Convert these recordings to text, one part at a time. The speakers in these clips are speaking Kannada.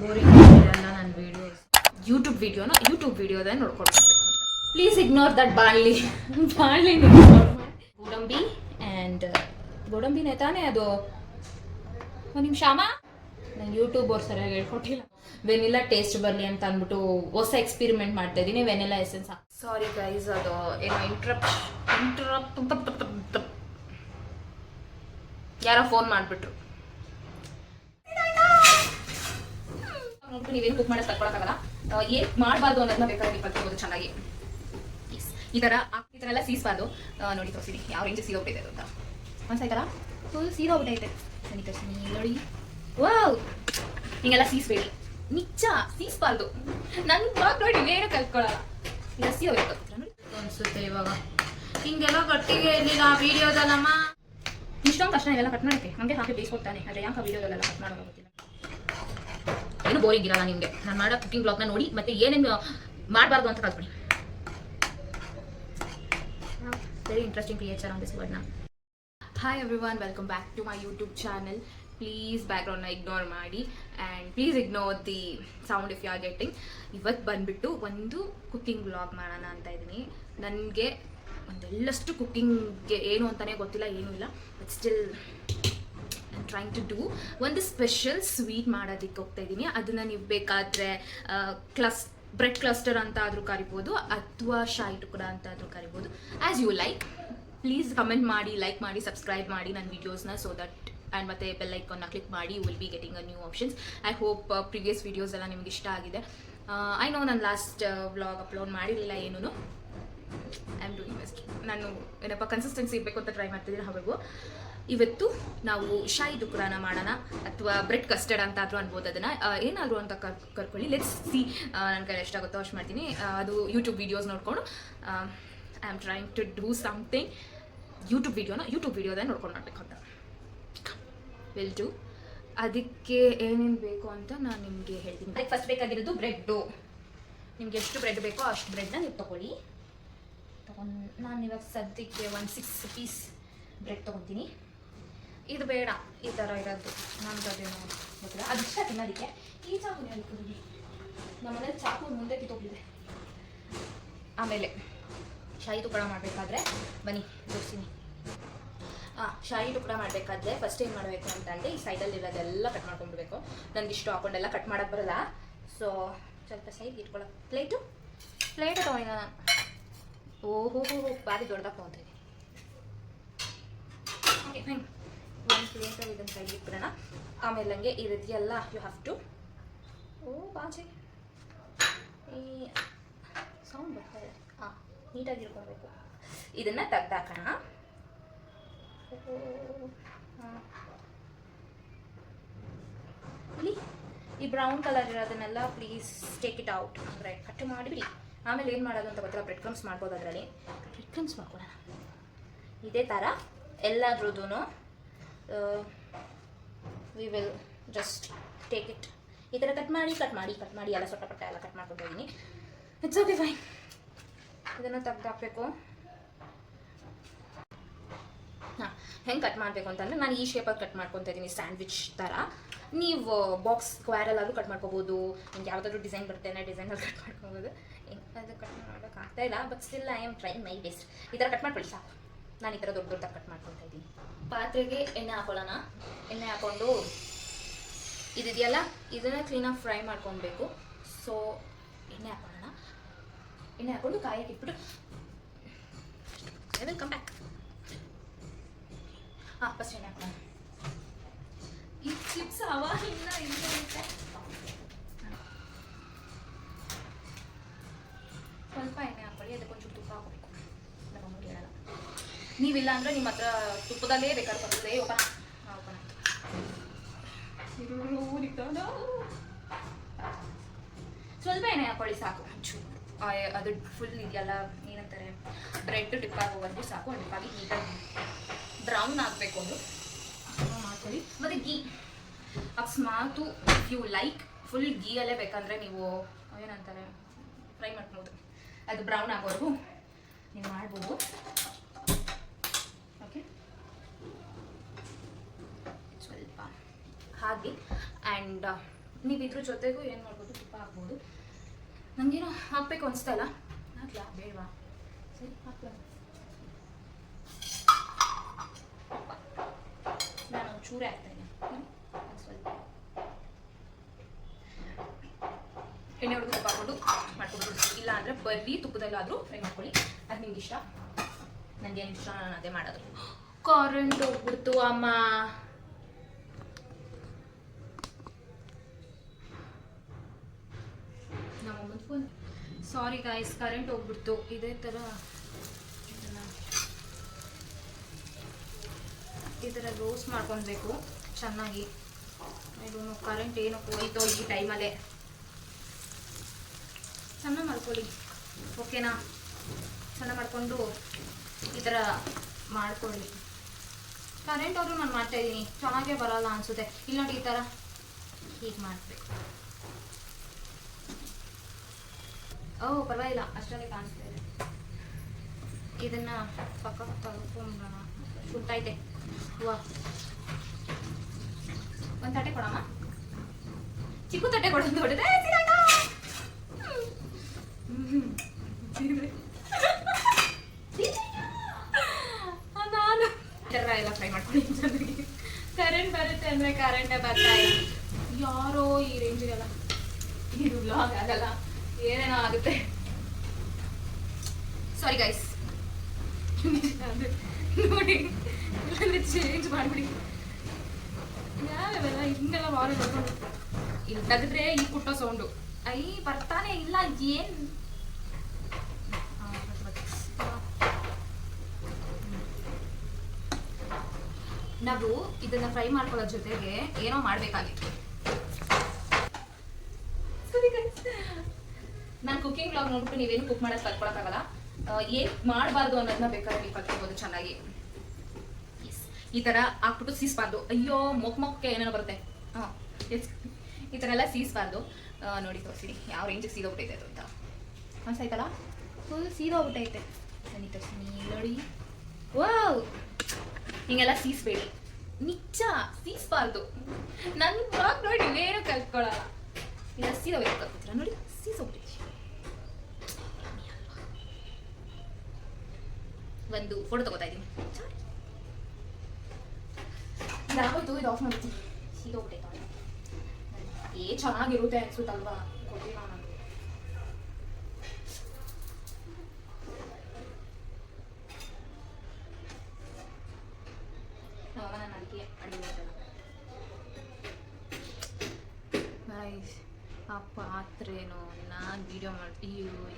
ಬೋರಿಂಗ್ ಅಲ್ಲ ನನ್ನ ವಿಡಿಯೋಸ್. ಯೂಟ್ಯೂಬ್ ವಿಡಿಯೋದ ನೋಡ್ಕೊಳ್ಬೇಕು. ಪ್ಲೀಸ್ ಇಗ್ನೋರ್ ದಟ್ ಬಾಳ್ಲಿ ಗೋಡಂಬಿ ಆ್ಯಂಡ್ ಗೋಡಂಬಿನೇ ತಾನೇ ಅದು. ಒಂದು ನಿಮಿಷ ಅಮ್ಮ, ನಂಗೆ ಯೂಟ್ಯೂಬ್ ಅವ್ರು ಸರಿಯಾಗಿ ಹೇಳ್ಕೊಟ್ಟಿಲ್ಲ. ವೆನಿಲಾ ಟೇಸ್ಟ್ ಬರಲಿ ಅಂತ ಅಂದ್ಬಿಟ್ಟು ಹೊಸ ಎಕ್ಸ್ಪೆರಿಮೆಂಟ್ ಮಾಡ್ತಾ ಇದ್ದೀನಿ. Vanilla essence. ಸಾರಿ ಗೈಸ್, ಅದು ಏನೋ ಇಂಟ್ರಪ್ಟ್ ಯಾರೋ ಫೋನ್ ಮಾಡಿಬಿಟ್ರು. ನೋಡ್ಬಿಟ್ಟು ನೀವೇನು ಕುಕ್ ಮಾಡೋದು ಕಲ್ತ್ಕೊಳಕ್ಕಾಗಲ್ಲ. ಏನು ಮಾಡಬಾರ್ದು ಅನ್ನೋದನ್ನ ಬೇಕಾಗಿ ಕಲ್ತ್ಕೋಬೋದು ಚೆನ್ನಾಗಿ. ಈ ಥರ ಎಲ್ಲ ಸೀಸ್ಬಾರ್ದು. ನೋಡಿ ತೋರಿಸಿನಿ ಯಾವ ರೇಂಜ್ ಸೀದೋಗ್ಬಿಟ್ಟಿದೆ ಅಂತ ಅನ್ಸಾಯ್ತಲ್ಲ. ಫುಲ್ ಸೀದೋಗ್ಬಿಟ್ಟೈತೆ. ನನಗೆ ತೋರಿಸಿನಿ ನೋಡಿ. ವಾವ್, ಹಿಂಗೆಲ್ಲ ಸೀಸ್ಬೇಡಿ, ನಿಜ ಸೀಸ್ಬಾರ್ದು. ನನ್ನ ಬ್ಲಾಗ್ ನೋಡಿ ಏನು ಕಲ್ತ್ಕೊಳ್ಳಲ್ಲ. ಈಗ ಸೀದೋಗ್ಬೇಕು ಅನ್ಸುತ್ತೆ ಇವಾಗ. ಹಿಂಗೆಲ್ಲ ಗಟ್ಟಿಗೆ ಇರಲಿಲ್ಲ ವಿಡಿಯೋದಲ್ಲಮ್ಮ. ಇಷ್ಟೊಂದು ಕಷ್ಟ ಇವೆಲ್ಲ ಕಟ್ ಮಾಡೋಕ್ಕೆ. ಹಂಗೆ ಹಾಕಿ ಬೇಯಿಸ್ಕೊಡ್ತಾನೆ. ಆದರೆ ಯಾಕೆ ವಿಡಿಯೋದಲ್ಲೆಲ್ಲ ಕಟ್ ಮಾಡೋದು ಗೊತ್ತಿಲ್ಲ. ಏನು ಬೋರಿಂಗ್ ಇರಲ್ಲ ನಿಮಗೆ. ನಾನು ಮಾಡೋ ಕುಕಿಂಗ್ ಬ್ಲಾಗ್ನ ನೋಡಿ ಮತ್ತೆ ಏನೇನು ಮಾಡಬಾರ್ದು ಅಂತ ಕಲ್ತ್ಬಿಡಿ. Very interesting creature on this world ನಾ. Hi everyone, welcome back to my YouTube channel. Please ಬ್ಯಾಕ್ಗ್ರೌಂಡ್ನ ಇಗ್ನೋರ್ ಮಾಡಿ and please ignore the sound if you are getting. ಇವತ್ತು ಬಂದುಬಿಟ್ಟು ಒಂದು ಕುಕ್ಕಿಂಗ್ ವ್ಲಾಗ್ ಮಾಡೋಣ ಅಂತ ಇದ್ದೀನಿ. ನನಗೆ ಒಂದೆಲ್ಲಷ್ಟು ಕುಕ್ಕಿಂಗ್ಗೆ ಏನು ಅಂತಲೇ ಗೊತ್ತಿಲ್ಲ, ಏನೂ ಇಲ್ಲ. But still I trying to do ಒಂದು ಸ್ಪೆಷಲ್ ಸ್ವೀಟ್ ಮಾಡೋದಕ್ಕೆ ಹೋಗ್ತಾ ಇದ್ದೀನಿ. ಅದನ್ನು ನೀವು ಬೇಕಾದರೆ ಬ್ರೆಡ್ ಕ್ಲಸ್ಟರ್ ಅಂತ ಆದರೂ ಕರಿಬೋದು, ಅಥವಾ ಶಾಯಿ ಟುಕ್ಡ ಅಂತ ಆದರೂ ಕರಿಬೋದು. As you like. Please comment ಮಾಡಿ, ಲೈಕ್ ಮಾಡಿ, ಸಬ್ಸ್ಕ್ರೈಬ್ ಮಾಡಿ ನನ್ನ ವೀಡಿಯೋಸ್ನ. ಸೊ ದಟ್ ಆ್ಯಂಡ್ ಮತ್ತೆ ಬೆಲ್ ಐಕಾನ್ನ ಕ್ಲಿಕ್ ಮಾಡಿ. You will be getting a new options. I hope previous videos ಎಲ್ಲ ನಿಮ್ಗೆ ಇಷ್ಟ ಆಗಿದೆ. ಐ ನೋ ನಾನು ಲಾಸ್ಟ್ ವ್ಲಾಗ್ ಅಪ್ಲೋಡ್ ಮಾಡಿರಲಿಲ್ಲ ಏನೂ. I am doing best. ನಾನು ಏನಪ್ಪ ಕನ್ಸಿಸ್ಟೆನ್ಸಿ ಇರಬೇಕು ಅಂತ ಟ್ರೈ ಮಾಡ್ತಿದ್ದೀನಿ. ಹಾಗೂ ಇವತ್ತು ನಾವು ಶಾಯಿ ಟುಕ್ರಾನ ಮಾಡೋಣ, ಅಥವಾ ಬ್ರೆಡ್ ಕಸ್ಟರ್ಡ್ ಅಂತ ಆದರೂ ಅನ್ಬೋದು. ಅದನ್ನು ಏನಾದರೂ ಅಂತ ಕರ್ಕೊಳ್ಳಿ. ಲೆಟ್ಸ್ ಸಿ ನನ್ನ ಕೈ ಎಷ್ಟಾಗುತ್ತೋ ಅಷ್ಟು ಮಾಡ್ತೀನಿ. ಅದು ಯೂಟ್ಯೂಬ್ ವೀಡಿಯೋಸ್ ನೋಡಿಕೊಂಡು I am trying to do something. YouTube ವೀಡಿಯೋದ ನೋಡ್ಕೊಂಡು ಮಾಡಬೇಕು ಅಂತ ವಿಲ್ ಡೂ. ಅದಕ್ಕೆ ಏನೇನು ಬೇಕು ಅಂತ ನಾನು ನಿಮಗೆ ಹೇಳ್ತೀನಿ. ಅದಕ್ಕೆ ಫಸ್ಟ್ ಬೇಕಾಗಿರೋದು ಬ್ರೆಡ್ಡು. ನಿಮ್ಗೆ ಎಷ್ಟು ಬ್ರೆಡ್ ಬೇಕೋ ಅಷ್ಟು ಬ್ರೆಡ್ನ ನೀವು ತೊಗೊಳ್ಳಿ. ನಾನು ಇವಾಗ ಸದ್ಯಕ್ಕೆ ಒಂದು 6 ಪೀಸ್ ಬ್ರೆಡ್ ತೊಗೊತೀನಿ. ಇದು ಬೇಡ, ಈ ಥರ ಇರೋದು ನಮ್ಗದೇನೋ ಗೊತ್ತಿಲ್ಲ. ಅದು ಇಷ್ಟ ತಿನ್ನೋದಕ್ಕೆ. ಈ ಚಾಕು ಹೇಳ್ಕೊಡಿ, ನಮ್ಮನೇಲಿ ಚಾಕು ಮುಂದೆ ಕಿತ್ತೋಗ್ಲಿದೆ. ಆಮೇಲೆ ಶಾಯಿ ಟುಕ್ಡ ಮಾಡಬೇಕಾದ್ರೆ ಬನ್ನಿ ತೋರಿಸ್ತೀನಿ. ಶಾಯಿ ಟುಕ್ಡ ಮಾಡಬೇಕಾದ್ರೆ ಫಸ್ಟ್ ಏನು ಮಾಡಬೇಕು ಅಂತಂದರೆ ಈ ಸೈಡಲ್ಲಿ ಇರೋದೆಲ್ಲ ಕಟ್ ಮಾಡ್ಕೊಂಡ್ಬಿಡ್ಬೇಕು. ನನಗೆ ಇಷ್ಟು ಹಾಕೊಂಡೆಲ್ಲ ಕಟ್ ಮಾಡೋಕ್ಕೆ ಬರಲ್ಲ. ಸೊ ಸ್ವಲ್ಪ ಸೈಡ್ಗೆ ಇಟ್ಕೊಳ್ಳೋ ಪ್ಲೇಟು ತೊಗೊಂಡು ನಾನು ಓಹೋ ಭಾರಿ ದೊಡ್ಡದಾಗಿ ತೊಗೊತೀನಿ. Okay fine. ಒಂದು ಪ್ಲೇಟಲ್ಲಿ ಇದನ್ನು ಸೈಡ್ಗೆ ಇಟ್ಬಿಡೋಣ. ಆಮೇಲೆ ಹಂಗೆ ಈ ರೀತಿಯೆಲ್ಲ ಯು ಹ್ಯಾವ್ ಟು ಬಾಜಿ ಈ ಸೌಂಡ್ ಬರ್ತಾ ಇದೆ. ನೀಟಾಗಿ ಇಟ್ಕೊಳ್ಬೇಕು. ಇದನ್ನು ತೆಗ್ದಾಕೋಣ. ಇಲ್ಲಿ ಈ ಬ್ರೌನ್ ಕಲರ್ ಇರೋದನ್ನೆಲ್ಲ please take it out. Bread cut ಮಾಡಿಬಿಡಿ. ಆಮೇಲೆ ಏನು ಮಾಡೋದು ಅಂತ ಗೊತ್ತಿಲ್ಲ. ಬ್ರೆಡ್ ಕ್ರಮ್ಸ್ ಮಾಡ್ಬೋದು. ಅದರಲ್ಲಿ ಬ್ರೆಡ್ ಕ್ರಮ್ಸ್ ಮಾಡ್ಕೊಳ್ಳೋಣ. ಇದೇ ಥರ ಎಲ್ಲದ್ರದ್ದು we will just take it. ಈ ಥರ ಕಟ್ ಮಾಡಿ ಎಲ್ಲ ಸೊಟ್ಟಪಟ್ಟ ಎಲ್ಲ ಕಟ್ ಮಾಡ್ಕೊತಾ ಇದ್ದೀನಿ. It's okay fine. ಇದನ್ನು ತೆಗ್ದಾಕಬೇಕು. ಹೆಂಗೆ ಕಟ್ ಮಾಡಬೇಕು ಅಂತಂದರೆ ನಾನು ಈ ಶೇಪಲ್ಲಿ ಕಟ್ ಮಾಡ್ಕೊತಾ ಇದ್ದೀನಿ, ಸ್ಯಾಂಡ್ವಿಚ್ ಥರ. ನೀವು ಬಾಕ್ಸ್ ಸ್ಕ್ವೇರಲ್ಲಾದರೂ ಕಟ್ ಮಾಡ್ಕೋಬೋದು. ನಿಮ್ಗೆ ಯಾವುದಾದ್ರೂ ಡಿಸೈನ್ ಬರುತ್ತೆ ಡಿಸೈನಲ್ಲಿ ಕಟ್ ಮಾಡ್ಕೋಬೋದು. ಅದು ಕಟ್ ಮಾಡೋಕ್ಕಾಗ್ತಾ ಇಲ್ಲ, but still I am trying my best. ಈ ಥರ ಕಟ್ ಮಾಡ್ಕೊಳ್ಳಿ ಸಾಕು. ನಾನು ಈ ಥರ ದೊಡ್ಡದಾಗಿ ಕಟ್ ಮಾಡ್ಕೊತಾ ಇದ್ದೀನಿ. ಪಾತ್ರೆಗೆ ಎಣ್ಣೆ ಹಾಕೊಳ್ಳೋಣ. ಎಣ್ಣೆ ಹಾಕ್ಕೊಂಡು ಇದೆಯಲ್ಲ ಇದನ್ನು ಕ್ಲೀನಾಗಿ ಫ್ರೈ ಮಾಡ್ಕೊಳ್ಬೇಕು. ಸೊ ಎಣ್ಣೆ ಹಾಕೊಳ್ಳೋಣ. ಎಣ್ಣೆ ಹಾಕ್ಕೊಂಡು ಕಾಯಕ್ಕೆ ಇಟ್ಬಿಟ್ಟು I will come back. First ಎಣ್ಣೆ ಹಾಕೋಣ. ಈ ಚಿಪ್ಸ್ ಅವಾಗಿಂದ ಇರುತ್ತೆ. ಸ್ವಲ್ಪ ಎಣ್ಣೆ ಹಾಕೊಳ್ಳಿ. ಅದಕ್ಕೊಂಚೂರು ತುಪ್ಪ ಹಾಕಬೇಕು. ನಮ್ಮ ಅಮ್ಮಗೆ ಹೇಳಲ್ಲ. ನೀವಿಲ್ಲ ಅಂದರೆ ನಿಮ್ಮ ಹತ್ರ ತುಪ್ಪದಲ್ಲೇ ಬೇಕಾದ್ರೆ ಬರ್ತದೆ. ಓಪನ್ ಸ್ವಲ್ಪ ಎಣ್ಣೆ ಹಾಕೊಳ್ಳಿ ಸಾಕು. ಅದು ಫುಲ್ ಇದೆಯಲ್ಲ ಏನಂತಾರೆ ಬ್ರೆಡ್ ಡಿಪ್ ಆಗೋವರೆಗೂ ಸಾಕು. ಡಿಪ್ಪಾಗಿ ನೀಟಾಗಿ ಬ್ರೌನ್ ಆಗಬೇಕು. ಅದು ಮಾಡ್ಕೊಳ್ಳಿ. ಮತ್ತು ಗೀ ಅಕಸ್ಮಾತು ಇಫ್ ಯು ಲೈಕ್ ಫುಲ್ ಗೀಯಲ್ಲೇ ಬೇಕಂದರೆ ನೀವು ಏನಂತಾರೆ ಫ್ರೈ ಮಾಡ್ಬೋದು. ಅದು ಬ್ರೌನ್ ಆಗೋವರೆಗೂ ನೀವು ಮಾಡ್ಬೋದು. ಓಕೆ, ಸ್ವಲ್ಪ ಹಾಗೆ. ಆ್ಯಂಡ್ ನೀವು ಇದ್ರ ಜೊತೆಗೂ ಏನು ಮಾಡ್ಬೋದು, ತುಪ್ಪ ಹಾಕ್ಬೋದು. ನನಗೇನು ಹಾಕ್ಬೇಕು ಅನಿಸ್ತಾ ಇಲ್ಲ, ಹಾಕ್ಲಾ ಬೇಡವಾ? ಸರಿ ಹಾಕ್ಲಾ. ನಾನು ಚೂರೇ ಹಾಕ್ತೇನೆ, ಸ್ವಲ್ಪ ಎಣ್ಣೆ ಹೊಡೆದು ತುಪ್ಪ ಹಾಕೊಂಡು ಮಾಡ್ಕೊಬೋದು. ಇಲ್ಲ ಅಂದರೆ ಬರೀ ತುಪ್ಪದಲ್ಲಾದರೂ ಫ್ರೈ ಮಾಡ್ಕೊಳ್ಳಿ, ಅದು ನಿಮ್ಗೆ ಇಷ್ಟ. ನನಗೇನು ಇಷ್ಟ ನಾನು ಅದೇ ಮಾಡೋದು. ಕರೆಂಟ್ ಹೋಗ್ಬಿಡ್ತು ಅಮ್ಮ. ನಮ್ಮಮ್ಮನ ಫೋನ್. ಸಾರಿ ಗಾಯ್ಸ್, ಕರೆಂಟ್ ಹೋಗ್ಬಿಡ್ತು. ಇದೇ ಥರ ಈ ಥರ ರೋಸ್ಟ್ ಮಾಡ್ಕೊಳ್ಬೇಕು ಚೆನ್ನಾಗಿ. ಇದು ಕರೆಂಟ್ ಏನು ಹೋಯ್ತೋ ಈ ಟೈಮಲ್ಲೇ. ಚೆನ್ನಾಗಿ ಮಾಡ್ಕೊಳ್ಳಿ, ಓಕೆನಾ? ಚೆನ್ನಾಗಿ ಮಾಡಿಕೊಂಡು ಈ ಥರ ಮಾಡ್ಕೊಳ್ಳಿ. ಕರೆಂಟ್ ಆದರೂ ನಾನು ಮಾಡ್ತಾಯಿದ್ದೀನಿ, ಚೆನ್ನಾಗೇ ಬರೋಲ್ಲ ಅನಿಸುತ್ತೆ. ಇಲ್ಲ ನೋಡಿ, ಈ ಥರ ಹೀಗೆ ಮಾಡಬೇಕು. ಓಹ್ ಪರವಾಗಿಲ್ಲ, ಅಷ್ಟರಲ್ಲಿ ಕಾಣಿಸ್ತಾ ಇದೆ. ಇದನ್ನು ಪಕ್ಕ ತಗೊಂಡ್ಬಿಡೋಣ. ಸುಟ್ಟೈತೆ. ವಾ, ಒಂದು ತಟ್ಟೆ ಕೊಡಮ್ಮ. ಚಿಕ್ಕ ತಟ್ಟೆ ಕೊಡೋದು ಹೊಡೆದ್ರೆ ನಾನು ಎಲ್ಲ ಫ್ರೈ ಮಾಡ್ಕೊಂಡು ಚೆನ್ನಾಗಿ. ಕರೆಂಟ್ ಬರುತ್ತೆ ಅಂದರೆ ಕರೆಂಟೇ ಬರ್ತಾ ಇಲ್ಲ. ಯಾರೋ ಈ ರೇಂಜಿಗೆಲ್ಲ ಇದು ವ್ಲಾಗ್ ಆಗಲ್ಲ, ಏನೇನೋ ಆಗುತ್ತೆ. ಸಾರಿ ಗೈಸ್, ನೋಡಿ ಇಲ್ಲಾಂದ್ರೆ ಚೇಂಜ್ ಮಾಡಿಬಿಡಿ. ಯಾವೆಲ್ಲ ಹಿಂಗೆಲ್ಲ ವಾರ ಬರ್ಕೊಂಡು ಇಲ್ಲಿ ತೆಗೆದ್ರೆ ಈ ಕುಟ್ಟೋ ಸೌಂಡು ಐ ಬರ್ತಾನೆ ಇಲ್ಲ. ಏನು ನಾವು ಇದನ್ನ ಫ್ರೈ ಮಾಡ್ಕೊಳ್ಳೋ ಜೊತೆಗೆ ಏನೋ ಮಾಡಬೇಕಾಗಿತ್ತು. ನಾನು ಕುಕಿಂಗ್ ಬ್ಲಾಗ್ ನೋಡ್ಬಿಟ್ಟು ನೀವೇನು ಕುಕ್ ಮಾಡೋದು ಕಲ್ತ್ಕೊಳಕ್ಕಾಗಲ್ಲ. ಏನು ಮಾಡಬಾರ್ದು ಅನ್ನೋದನ್ನ ಬೇಕಾದ್ರೆ ನೀವು ಕಲ್ತ್ಕೊಬೋದು ಚೆನ್ನಾಗಿ. ಈ ಥರ ಹಾಕ್ಬಿಟ್ಟು ಸೀಸ್ಬಾರ್ದು. ಅಯ್ಯೋ ಮೊಕ್ಕೆ ಏನೇನೋ ಬರುತ್ತೆ. ಹಾಂ, ಈ ಥರ ಎಲ್ಲ ಸೀಸ್ಬಾರ್ದು. ನೋಡಿ ತೋರಿಸಿ ಯಾವ ರೇಂಜಿಗೆ ಸೀದೋಗ್ಬಿಟ್ಟೈತೆ ಅದು ಅಂತ ಅನ್ಸಾಯ್ತಲ್ಲ. ಫುಲ್ ಸೀದೋಗ್ಬಿಟ್ಟೈತೆ. ಬನ್ನಿ ತೋರಿಸ್ತೀನಿ ನೋಡಿ. ವಾವ್, ಹಿಂಗೆಲ್ಲ ಸೀಸ್ಬೇಡಿ, ನಿಜ ಸೀಸ್ಬಾರ್ದು. ನನ್ನ ಬ್ಲಾಗ್ ನೋಡಿ ಏನು ಕಲ್ತ್ಕೊಳ್ಳಲ್ಲ. ಇಲ್ಲ ಸೀದೋಗ್ಬಿಡ್ತೀರ ನೋಡಿ, ಸೀಸೋಗ್ಬಿಟ್ಟೈತೆ. ಒಂದು ಫೋಟೋ ತಗೋತಾ ಇದ್ದೀನಿ. ಇದಾಗೋಯ್ತು, ಇದು ಆಫ್ ಮಾಡ್ತೀನಿ. ಸೀದೋಗ್ಬಿಟ್ಟೈತೆ. ಚೆನ್ನಾಗಿರುತ್ತೆ ಅನ್ಸುತ್ತಲ್ವಾ? ಕೊಟ್ಟಿಲ್ಲ ನಾನು. ನಾನು ಅದಕ್ಕೆ ಅಡುಗೆ ಆ ಪಾತ್ರೆನೋ ನಾನು ವಿಡಿಯೋ ಮಾಡಿ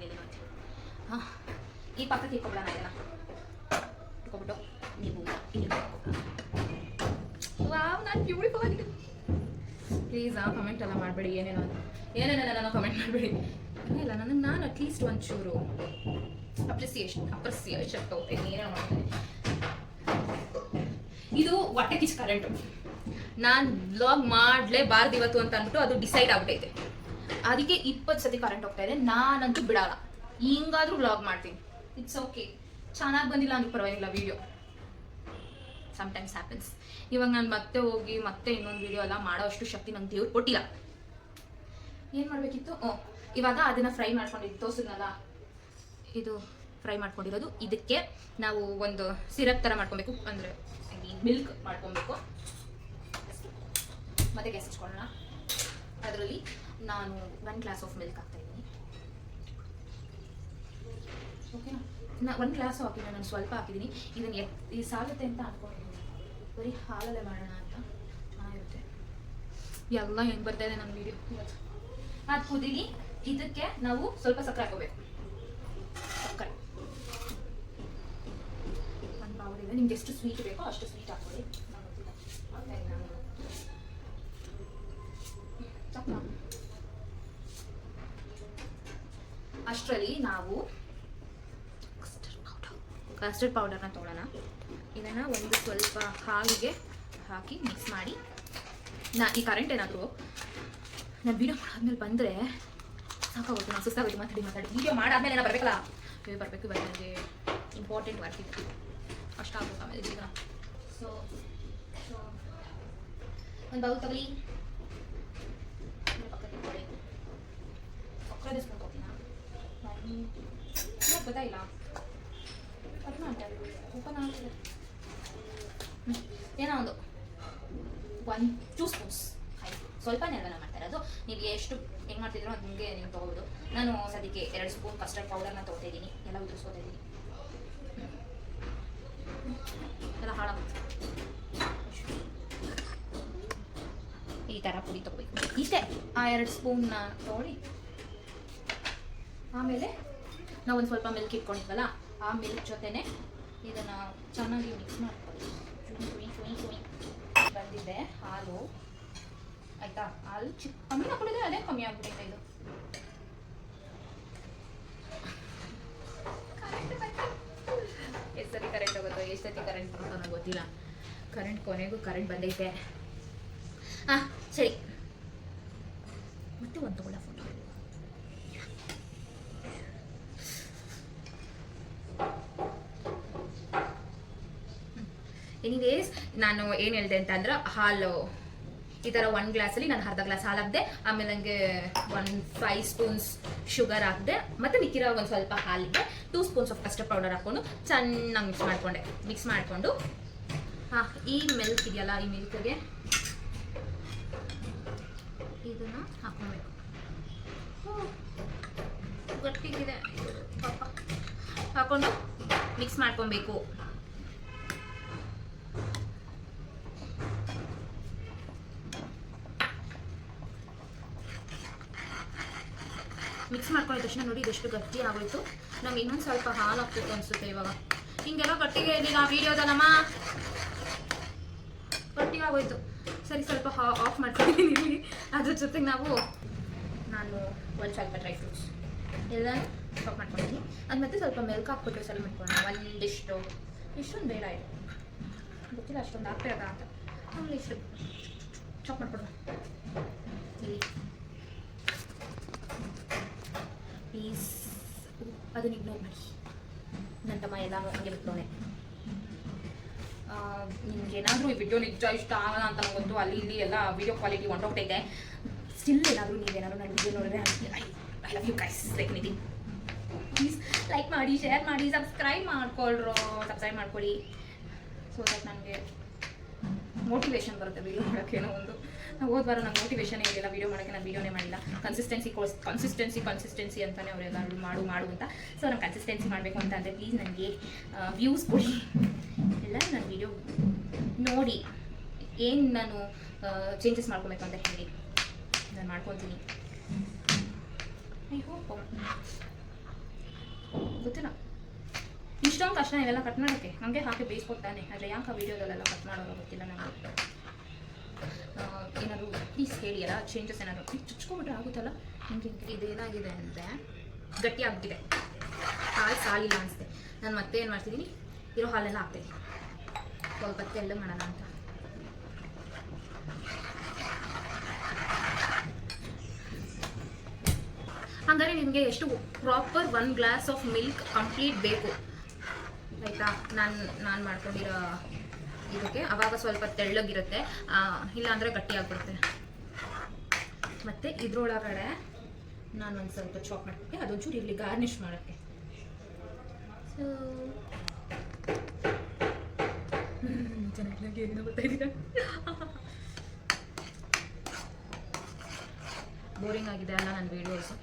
ಇಲ್ಲ. ಹಾಂ, ಈ ಪಕ್ಕಕ್ಕೆ ಇಟ್ಕೊಬಿಡೋಣ. ಇದನ್ನ ಇಟ್ಕೊಬಿಟ್ಟು ನೀವು ಇಲ್ಲಿ ವಾವ್, ನಾನು ಬ್ಯೂಟಿಫುಲ್ ಆಗಿದೆ. ಪ್ಲೀಸ್ ಕಮೆಂಟ್ ಎಲ್ಲ ಮಾಡಬೇಡಿ, ಏನೇನೆಲ್ಲ ಕಮೆಂಟ್ ಮಾಡಬೇಡಿ. ಇಲ್ಲ, ನಾನು ಅಟ್ಲೀಸ್ಟ್ ಒಂಚೂರು ಅಪ್ರಿಸಿಯೇಷನ್ ಏನೇನೋ ಮಾಡ್ತೀನಿ. ಇದು ಹೊಟ್ಟೆ ಕಿಚ್ಚು ಕರೆಂಟು. ನಾನು ಬ್ಲಾಗ್ ಮಾಡಲೇಬಾರ್ದು ಇವತ್ತು ಅಂತ ಅಂದ್ಬಿಟ್ಟು ಅದು ಡಿಸೈಡ್ ಆಗ್ಬಿಟ್ಟೈತೆ. ಅದಕ್ಕೆ 20 ಸತಿ ಕರೆಂಟ್ ಹೋಗ್ತಾ ಇದೆ. ನಾನಂತೂ ಬಿಡಲ್ಲ, ಹಿಂಗಾದ್ರೂ ಬ್ಲಾಗ್ ಮಾಡ್ತೀನಿ. It's okay. ಚೆನ್ನಾಗಿ ಬಂದಿಲ್ಲ ಅಂದ್ರೂ ಪರವಾಗಿಲ್ಲ ವಿಡಿಯೋ. Sometimes happens. ಇವಾಗ ನಾನು ಮತ್ತೆ ಹೋಗಿ ಮತ್ತೆ ಇನ್ನೊಂದು ವಿಡಿಯೋ ಎಲ್ಲ ಮಾಡೋ ಅಷ್ಟು ಶಕ್ತಿ ನಂಗೆ ದೇವ್ರು ಕೊಟ್ಟಿಲ್ಲ. ಏನು ಮಾಡಬೇಕಿತ್ತು? ಇವಾಗ ಅದನ್ನು ಫ್ರೈ ಮಾಡ್ಕೊಂಡಿದ್ದು ತೋರಿಸಿದ್ನಲ್ಲ, ಇದು ಫ್ರೈ ಮಾಡ್ಕೊಂಡಿರೋದು. ಇದಕ್ಕೆ ನಾವು ಒಂದು ಸಿರಪ್ ಥರ ಮಾಡ್ಕೊಬೇಕು, ಅಂದರೆ ಮಿಲ್ಕ್ ಮಾಡ್ಕೊಬೇಕು. ಮತ್ತೆ ಗ್ಯಾಸ್ ಹಚ್ಕೊಳ್ಳೋಣ. ಅದರಲ್ಲಿ ನಾನು 1 ಗ್ಲಾಸ್ ಆಫ್ ಮಿಲ್ಕ್ ಹಾಕ್ತಾಯಿದ್ದೀನಿ. ಓಕೆನಾ? 1 ಗ್ಲಾಸ್ ಹಾಕಿಲ್ಲ, ನಾನು ಸ್ವಲ್ಪ ಹಾಕಿದ್ದೀನಿ. ಇದನ್ನು ಈ ಸಾಲುತ್ತೆ ಅಂತ ಅಂದ್ಕೊಂಡಿದ್ದೀನಿ. ಬರೀ ಹಾಲಲ್ಲೇ ಮಾಡೋಣ ಅಂತ ಚೆನ್ನಾಗಿರುತ್ತೆ. ಎಲ್ಲ ಹೆಂಗೆ ಬರ್ತಾ ಇದೆ ನನ್ನ ವೀಡಿಯೋ ಇವತ್ತು. ಅದು ಕುದೀಲಿ. ಇದಕ್ಕೆ ನಾವು ಸ್ವಲ್ಪ ಸಕ್ಕರೆ ಹಾಕೋಬೇಕು. ಸಕ್ಕರೆ ಒಂದು ಪೌಡರ್ ಇದೆ. ನಿಮ್ಗೆ ಎಷ್ಟು ಸ್ವೀಟ್ ಬೇಕೋ ಅಷ್ಟು ಸ್ವೀಟ್ ಹಾಕೊಳ್ಳಿ. ಅಷ್ಟರಲ್ಲಿ ನಾವು ಕಸ್ಟರ್ಡ್ ಪೌಡರ್ನ ತೊಗೊಳ್ಳೋಣ. ಇದನ್ನು ಒಂದು ಸ್ವಲ್ಪ ಹಾಲಿಗೆ ಹಾಕಿ ಮಿಕ್ಸ್ ಮಾಡಿ. ಈ ಕರೆಂಟ್ ಏನಾದರೂ ನಾನು ವೀಡಿಯೋ ಮಾಡಾದ್ಮೇಲೆ ಬಂದರೆ ಸಾಕಾಗುತ್ತೆ. ನಾನು ಸುಸ್ತಾಗುತ್ತೆ ಮಾತಾಡಿ ವೀಡಿಯೋ ಮಾಡಾದ್ಮೇಲೆ ಏನೋ ಬರಬೇಕಲ್ಲ, ಬರಬೇಕು. ಇವಾಗ ನನಗೆ ಇಂಪಾರ್ಟೆಂಟ್ ವರ್ಕ್ ಇದೆ, ಅಷ್ಟಾಗುತ್ತೆ ಆಮೇಲೆ ಜೀವನ. ಸೊ ಒಂದು ಬೌಲ್ ತಗೊಳ್ಳಿ. ಯಾವುದೇ ಸ್ಪೂನ್ ಕೊಡ್ತೀನ ಗೊತ್ತಾಯಿಲ್ಲ ಓಪನ್ ಆಗ್ತದೆ ಓಪನ್ ಆಗ್ತದೆ ಏನೋ ಒಂದು 1-2 ಸ್ಪೂನ್ಸ್ ಆಯಿತು. ಸ್ವಲ್ಪನೇ ಅಲ್ವ ನಾವು ಮಾಡ್ತಾ ಇರೋದು. ನೀವು ಎಷ್ಟು ಹೆಂಗೆ ಮಾಡ್ತಿದ್ರೋ ಅದು ನಿಮಗೆ ನೀವು ತೊಗೋಬೋದು. ನಾನು ಸದ್ಯಕ್ಕೆ 2 ಸ್ಪೂನ್ ಕಸ್ಟರ್ಡ್ ಪೌಡರ್ನ ತೊಗೊತಾ ಇದ್ದೀನಿ. ಎಲ್ಲ ಉದುರಿಸ್ಕೊತಾ ಇದ್ದೀನಿ. ಎಲ್ಲ ಹಾಳಾಗುತ್ತೆ. ಈ ಥರ ಪುಡಿ ತೊಗೋಬೇಕು. ಇಷ್ಟೇ. ಆ 2 ಸ್ಪೂನ್ನ ತೊಗೊಳ್ಳಿ. ಆಮೇಲೆ ನಾವು ಒಂದು ಸ್ವಲ್ಪ ಮಿಲ್ಕ್ ಇಟ್ಕೊಂಡಿದ್ವಲ್ಲ, ಆ ಮಿಲ್ಕ್ ಜೊತೆನೆ ಇದನ್ನು ಚೆನ್ನಾಗಿ ಮಿಕ್ಸ್ ಮಾಡ್ಕೊಳ್ಳಿ. ಬಂದಿದೆ ಹಾಲು ಆಯಿತಾ. ಹಾಲು ಕಮ್ಮಿ ಹಾಕೊಂಡಿದ್ರೆ ಅದೇ ಕಮ್ಮಿ ಆಗ್ಬಿಟ್ಟೈತೆ. ಇದು ಎಷ್ಟು ಸತಿ ಕರೆಂಟ್ ಹೋಗುತ್ತೋ ಎಷ್ಟು ಸತಿ ಕರೆಂಟ್ ಬರುತ್ತೋ ನನಗೆ ಗೊತ್ತಿಲ್ಲ. ಕರೆಂಟ್ ಕೊನೆಗೂ ಕರೆಂಟ್ ಬಂದೈತೆ. ಹಾಂ ಸರಿ, ಮತ್ತೆ ಒಂದು ತಗೊಳ್ಳ ಫೋಟೋ. ಎನಿವೇಸ್ ನಾನು ಏನು ಹೇಳಿದೆ ಅಂತಂದ್ರೆ, ಹಾಲು ಈ ಥರ 1 ಗ್ಲಾಸಲ್ಲಿ ನಾನು ಅರ್ಧ ಗ್ಲಾಸ್ ಹಾಲು ಹಾಕಿದೆ. ಆಮೇಲೆ ನನಗೆ 5 ಸ್ಪೂನ್ಸ್ ಶುಗರ್ ಹಾಕಿದೆ. ಮತ್ತು ಮಿಕ್ಕಿರೋ ಒಂದು ಸ್ವಲ್ಪ ಹಾಲಿಗೆ 2 ಸ್ಪೂನ್ಸ್ ಆಫ್ ಕಸ್ಟರ್ಡ್ ಪೌಡರ್ ಹಾಕ್ಕೊಂಡು ಚೆನ್ನಾಗಿ ಮಿಕ್ಸ್ ಮಾಡಿಕೊಂಡು ಹಾಂ, ಈ ಮಿಲ್ಕ್ ಇದೆಯಲ್ಲ, ಈ ಮಿಲ್ಕ್ಗೆ ಇದನ್ನು ಹಾಕ್ಕೊಬೇಕು. ಗಟ್ಟಿಗಿದೆ ಪಾಪ. ಹಾಕ್ಕೊಂಡು ಮಿಕ್ಸ್ ಮಾಡ್ಕೊಬೇಕು. ಮಿಕ್ಸ್ ಮಾಡ್ಕೊಂಡಿದ ತಕ್ಷಣ ನೋಡಿ ಇದೆಷ್ಟು ಗಟ್ಟಿ ಆಗೋಯ್ತು. ನಮ್ಗೆ ಇನ್ನೊಂದು ಸ್ವಲ್ಪ ಹಾಲು ಹಾಕ್ಬೇಕು ಅನಿಸುತ್ತೆ ಇವಾಗ. ಹಿಂಗೆಲ್ಲ ಗಟ್ಟಿಗೆ ಇರಲಿಲ್ಲ ವಿಡಿಯೋದಲ್ಲಮ್ಮ, ಗಟ್ಟಿಗೆ ಆಗೋಯ್ತು. ಸರಿ, ಸ್ವಲ್ಪ ಆಫ್ ಮಾಡ್ಕೊಂಡಿದ್ದೀನಿ. ಅದ್ರ ಜೊತೆಗೆ ನಾನು ಒಂದು ಸ್ವಲ್ಪ ಡ್ರೈ ಫ್ರೂಟ್ಸ್ ಎಲ್ಲ ಚಾಪ್ ಮಾಡ್ಕೊಂಡಿದ್ದೀನಿ. ಅದು ಮತ್ತೆ ಸ್ವಲ್ಪ ಮಿಲ್ಕ್ ಹಾಕ್ಬಿಟ್ಟು ಸರಿ ಮಾಡ್ಕೊಳ್ಳೋಣ. ಇಷ್ಟೊಂದು ಬೇಡ ಇದು ಗೊತ್ತಿಲ್ಲ, ಅಷ್ಟೊಂದು ಆಗ್ತಿರೋದ ಅಂತ. ಆಮೇಲೆ ಇಷ್ಟು ಚಾಪ್ ಮಾಡ್ಕೊಡೋಣ. ಇಲ್ಲಿ ಪ್ಲೀಸ್ ಅದನ್ನ ಇಗ್ನೋರ್ ಮಾಡಿ. ನನ್ನ ತಮ್ಮ ಎಲ್ಲ ಹಂಗೆ ಬಿಟ್ಟವನೆ. ನಿಮ್ಗೇನಾದರೂ ಈ ವಿಡಿಯೋ ನಿಜ ಇಷ್ಟ ಆಗಲ್ಲ ಅಂತ ನಂಗೆ ಗೊತ್ತು. ಅಲ್ಲಿ ಇಲ್ಲಿ ಎಲ್ಲ ವಿಡಿಯೋ ಕ್ವಾಲಿಟಿ ಹೊಂಟೋಗ್ತೈತೆ. ಸ್ಟಿಲ್ ನೀವೇನಾದರೂ ನನ್ನ ವಿಡಿಯೋ ನೋಡಿದ್ರೆ I love you guys like Nidhi. Please like ಮಾಡಿ, ಶೇರ್ ಮಾಡಿ, ಸಬ್ಸ್ಕ್ರೈಬ್ ಮಾಡ್ಕೊಳ್ಳಿ. ಸೊ ದಟ್ ನನಗೆ ಮೋಟಿವೇಶನ್ ಬರುತ್ತೆ ವೀಡಿಯೋ ಮಾಡೋಕ್ಕೇನೋ ಒಂದು. ಹೋದ ವಾರ ನಂಗೆ ಮೋಟಿವೇಶನೇ ಇರಲಿಲ್ಲ ವೀಡಿಯೋ ಮಾಡೋಕ್ಕೆ. ನಾನು ವೀಡಿಯೋನೇ ಮಾಡಿಲ್ಲ. ಕನ್ಸಿಸ್ಟೆನ್ಸಿ ಅಂತಲೇ ಅವರೆಲ್ಲರೂ ಮಾಡು ಅಂತ. ಸೊ ನಾನು ಕನ್ಸಿಸ್ಟೆನ್ಸಿ ಮಾಡಬೇಕು ಅಂತ ಅಂದರೆ ಪ್ಲೀಸ್ ನನಗೆ ವ್ಯೂಸ್ ಕೊಡಿ. ಎಲ್ಲರೂ ನನ್ನ ವೀಡಿಯೋ ನೋಡಿ ಏನು ನಾನು ಚೇಂಜಸ್ ಮಾಡ್ಕೊಬೇಕು ಅಂತ ಹೇಳಿ ನಾನು ಮಾಡ್ಕೊತೀನಿ. ಐ ಹೋಪ್ ಗೊತ್ತಿಲ್ಲ ಇಷ್ಟೊಂದು ಕಷ್ಟ ಇವೆಲ್ಲ ಕಟ್ ಮಾಡೋಕ್ಕೆ. ಹಾಗೆ ಹಾಕಿ ಬೇಯಿಸ್ಕೊಡ್ತಾನೆ. ಆದರೆ ಯಾಕೆ ಆ ವೀಡಿಯೋದಲ್ಲೆಲ್ಲ ಕಟ್ ಮಾಡೋದು ಗೊತ್ತಿಲ್ಲ ನನಗೆ. ಏನಾದರೂ ಪ್ಲೀಸ್ ಹೇಳಿ ಎಲ್ಲ ಚೇಂಜಸ್ ಏನಾದರೂ. ಚುಚ್ಕೊಂಡ್ಬಿಟ್ರೆ ಆಗುತ್ತಲ್ಲ. ನಿಮಗೆ ಇದೇನಾಗಿದೆ ಅಂದರೆ ಗಟ್ಟಿ ಆಗ್ಬಿಟ್ಟಿದೆ. ಹಾಲು ಸಾಲಿಲ್ಲ ಅನಿಸುತ್ತೆ. ನಾನು ಮತ್ತೆ ಏನು ಮಾಡ್ತಿದ್ದೀನಿ, ಇರೋ ಹಾಲೆಲ್ಲ ಹಾಕ್ತೀನಿ. ಸ್ವಲ್ಪ ತೆಳ್ಳಗೆ ಮಾಡೋಣ ಅಂತ. ಹಾಗಾದರೆ ನಿಮಗೆ ಎಷ್ಟು proper 1 glass of milk complete ಬೇಕು ಆಯಿತಾ. ನಾನು ಮಾಡ್ಕೊಂಡಿರೋ ಇದಕ್ಕೆ ಆವಾಗ ಸ್ವಲ್ಪ ತೆಳ್ಳಗಿರುತ್ತೆ, ಇಲ್ಲಾಂದರೆ ಗಟ್ಟಿ ಆಗಿಬಿಡುತ್ತೆ. ಮತ್ತು ಇದ್ರೊಳಗಡೆ ನಾನು ಒಂದು ಸ್ವಲ್ಪ ಚಾಪ್ ಮಾಡ್ಬಿಟ್ಟು ಅದೊಂಚೂರು ಇರಲಿ ಗಾರ್ನಿಷ್ ಮಾಡೋಕ್ಕೆ. ಸೊ ಚೆನ್ನಾಗಿ ಏನೋ ಗೊತ್ತಾಯಿದ್ದೀರ. ಬೋರಿಂಗ್ ಆಗಿದೆ ಅಲ್ಲ ನನ್ನ ವೀಡಿಯೋಸು.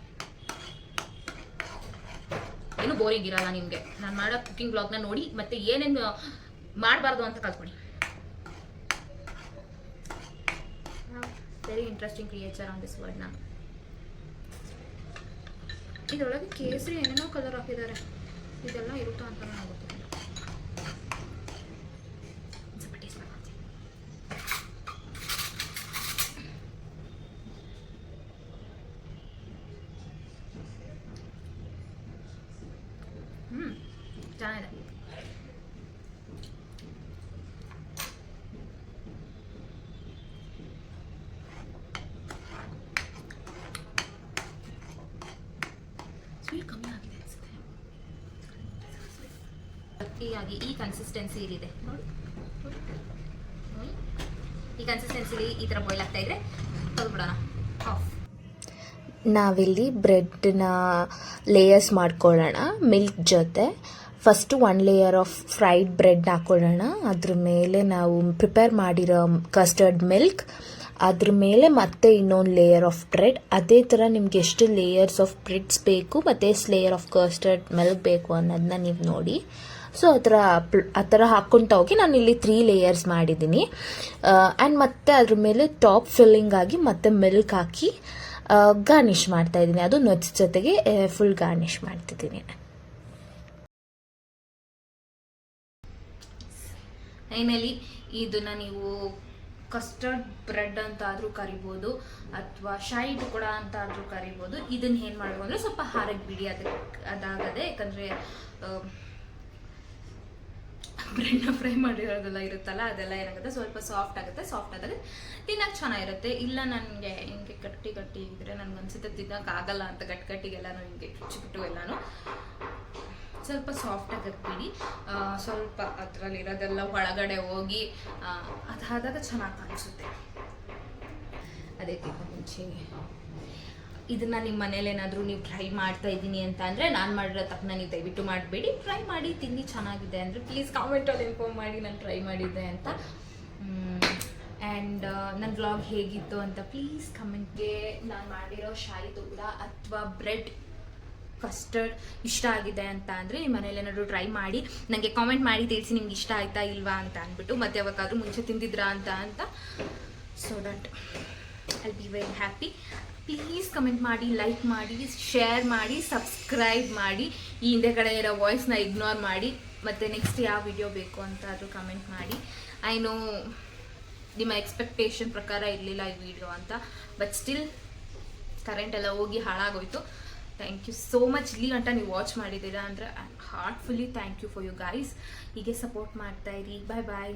ಏನು ಬೋರಿಂಗ್ ಇರಲ್ಲ ನಿಮಗೆ. ನಾನು ಮಾಡೋ ಕುಕಿಂಗ್ ಬ್ಲಾಗ್ನ ನೋಡಿ ಮತ್ತೆ ಏನೇನು ಮಾಡಬಾರ್ದು ಅಂತ ಕಲ್ತ್ಕೊಳ್ಳಿ. Very interesting creature on this world. ನಾನು ಇದರೊಳಗೆ ಕೇಸರಿ ಏನೇನೋ ಕಲರ್ ಹಾಕಿದ್ದಾರೆ. ಇದೆಲ್ಲ ಇರುತ್ತಾ ಅಂತ ನನಗೆ ಗೊತ್ತಿಲ್ಲ. ಸ್ವಲ್ಪ ಟೇಸ್ಟ್ ಮಾಡ್ತೀನಿ. ಚೆನ್ನಾಗಿದೆ. ಸ್ವೀಟ್ ಕಮ್ಮಿ ಆಗಿದೆ ಅನಿಸುತ್ತೆ. ಗಟ್ಟಿಯಾಗಿ ಈ ಕನ್ಸಿಸ್ಟೆನ್ಸಿ ಇಲ್ಲಿದೆ ನೋಡಿ. ಈ ಕನ್ಸಿಸ್ಟೆನ್ಸಿಲಿ ಈ ಥರ ಬಾಯ್ಲ್ ಆಗ್ತಾ ಇದ್ರೆ ತೆಗೆದುಬಿಡೋಣ ಆಫ್. ನಾವಿಲ್ಲಿ ಬ್ರೆಡ್ನ ಲೇಯರ್ಸ್ ಮಾಡ್ಕೊಳ್ಳೋಣ ಮಿಲ್ಕ್ ಜೊತೆ. First 1 layer of fried bread ಹಾಕೊಳ್ಳೋಣ. ಅದ್ರ ಮೇಲೆ ನಾವು ಪ್ರಿಪೇರ್ ಮಾಡಿರೋ ಕಸ್ಟರ್ಡ್ ಮಿಲ್ಕ್, ಅದ್ರ ಮೇಲೆ ಮತ್ತೆ ಇನ್ನೊಂದು ಲೇಯರ್ ಆಫ್ ಬ್ರೆಡ್. ಅದೇ ಥರ ನಿಮ್ಗೆ ಎಷ್ಟು ಲೇಯರ್ಸ್ ಆಫ್ ಬ್ರೆಡ್ಸ್ ಬೇಕು ಮತ್ತು ಎಷ್ಟು ಲೇಯರ್ ಆಫ್ ಕಸ್ಟರ್ಡ್ ಮಿಲ್ಕ್ ಬೇಕು ಅನ್ನೋದನ್ನ ನೀವು ನೋಡಿ. ಸೊ ಆ ಥರ ಹಾಕ್ಕೊಳ್ತಾ ಹೋಗಿ ನಾನು ಇಲ್ಲಿ 3 ಲೇಯರ್ಸ್ ಮಾಡಿದ್ದೀನಿ. ಆ್ಯಂಡ್ ಮತ್ತೆ ಅದ್ರ ಮೇಲೆ ಟಾಪ್ ಫಿಲ್ಲಿಂಗ್ ಆಗಿ ಮತ್ತೆ ಮಿಲ್ಕ್ ಹಾಕಿ ಗಾರ್ನಿಷ್ ಮಾಡ್ತಾ ಇದ್ದೀನಿ. ಅದು ನಟ್ಸ್ ಜೊತೆಗೆ ಫುಲ್ ಗಾರ್ನಿಷ್ ಮಾಡ್ತಿದ್ದೀನಿ. ಫೈನಲಿ ಇದನ್ನ ನೀವು ಕಸ್ಟರ್ಡ್ ಬ್ರೆಡ್ ಅಂತ ಆದರೂ ಕರಿಬೋದು ಅಥವಾ ಶೈಡ್ ಕೂಡ ಅಂತ ಆದರೂ ಕರಿಬೋದು. ಇದನ್ನ ಏನು ಮಾಡಬೇಕು ಅಂದರೆ ಸ್ವಲ್ಪ ಹಾರಕ್ಕೆ ಬಿಡಿ, ಅದಾಗದೆ. ಯಾಕಂದರೆ ಬ್ರೆಡ್ನ ಫ್ರೈ ಮಾಡಿರೋದೆಲ್ಲ ಇರುತ್ತಲ್ಲ, ಅದೆಲ್ಲ ಏನಾಗುತ್ತೆ ಸ್ವಲ್ಪ ಸಾಫ್ಟ್ ಆಗುತ್ತೆ. ಸಾಫ್ಟ್ ಆದಾಗ ತಿನ್ನಕ್ಕೆ ಚೆನ್ನಾಗಿರುತ್ತೆ. ಇಲ್ಲ ನನಗೆ ಹಿಂಗೆ ಗಟ್ಟಿ ಗಟ್ಟಿ ಇದ್ದರೆ ನನಗನ್ಸುತ್ತೆ ತಿನ್ನೋಕ್ಕಾಗಲ್ಲ ಅಂತ ಗಟ್ಟಿಗೆಲ್ಲನೂ ಹಿಂಗೆ ಚುಚ್ಚಿಬಿಟ್ಟು ಎಲ್ಲನೂ ಸ್ವಲ್ಪ ಸಾಫ್ಟ್ ಆಗಕ್ಕೆ ಬಿಡಿ. ಸ್ವಲ್ಪ ಅದರಲ್ಲಿರೋದೆಲ್ಲ ಒಳಗಡೆ ಹೋಗಿ ಅದಾದಾಗ ಚೆನ್ನಾಗಿ ಕಾಣಿಸುತ್ತೆ. ಅದಕ್ಕಿಂತ ಮುಂಚೆ ಇದನ್ನು ನಿಮ್ಮ ಮನೇಲಿ ಏನಾದರೂ ನೀವು ಟ್ರೈ ಮಾಡ್ತಾ ಇದ್ದೀನಿ ಅಂತ ಅಂದರೆ, ನಾನು ಮಾಡಿರೋ ತಪ್ಪನ್ನ ನೀವು ದಯವಿಟ್ಟು ಮಾಡಬೇಡಿ. ಟ್ರೈ ಮಾಡಿ ತಿನ್ನಿ, ಚೆನ್ನಾಗಿದೆ ಅಂದರೆ ಪ್ಲೀಸ್ ಕಾಮೆಂಟಲ್ಲಿ ಇನ್ಫಾರ್ಮ್ ಮಾಡಿ ನಾನು ಟ್ರೈ ಮಾಡಿದ್ದೆ ಅಂತ. ಆ್ಯಂಡ್ ನನ್ನ ವ್ಲಾಗ್ ಹೇಗಿತ್ತು ಅಂತ ಪ್ಲೀಸ್ ಕಮೆಂಟ್ಗೆ. ನಾನು ಮಾಡಿರೋ ಶಾಯಿ ಕೂಡ ಅಥವಾ ಬ್ರೆಡ್ ಕಸ್ಟರ್ಡ್ ಇಷ್ಟ ಆಗಿದೆ ಅಂತ ಅಂದರೆ ನಿಮ್ಮ ಮನೇಲಿ ಏನಾದರೂ ಟ್ರೈ ಮಾಡಿ ನನಗೆ ಕಾಮೆಂಟ್ ಮಾಡಿ ತಿಳಿಸಿ ನಿಮ್ಗೆ ಇಷ್ಟ ಆಯ್ತಾ ಇಲ್ವಾ ಅಂತ ಅಂದ್ಬಿಟ್ಟು. ಮತ್ತೆ ಯಾವಾಗಾದ್ರೂ ಮುಂಚೆ ತಿಂದಿದ್ರಾ ಅಂತ so that I be very happy. Please comment ಮಾಡಿ, ಲೈಕ್ ಮಾಡಿ, ಶೇರ್ ಮಾಡಿ, ಸಬ್ಸ್ಕ್ರೈಬ್ ಮಾಡಿ. ಈ ಹಿಂದೆ ಕಡೆ ಇರೋ ವಾಯ್ಸ್ನ ಇಗ್ನೋರ್ ಮಾಡಿ. ಮತ್ತು ನೆಕ್ಸ್ಟ್ ಯಾವ ವಿಡಿಯೋ ಬೇಕು ಅಂತ ಆದರೂ ಕಮೆಂಟ್ ಮಾಡಿ. ಐ ನೋ ನಿಮ್ಮ ಎಕ್ಸ್ಪೆಕ್ಟೇಷನ್ ಪ್ರಕಾರ ಇರಲಿಲ್ಲ ಈ ವಿಡಿಯೋ ಅಂತ, ಬಟ್ ಸ್ಟಿಲ್ ಕರೆಂಟ್ ಎಲ್ಲ ಹೋಗಿ ಹಾಳಾಗೋಯ್ತು. Thank you so much. ಇಲ್ಲಿ ಗಂಟ ನೀವು ವಾಚ್ ಮಾಡಿದ್ದೀರಾ ಅಂದರೆ heartfully thank you for you guys. ಹೀಗೆ ಸಪೋರ್ಟ್ ಮಾಡ್ತಾಯಿರಿ. ಬಾಯ್ ಬಾಯ್.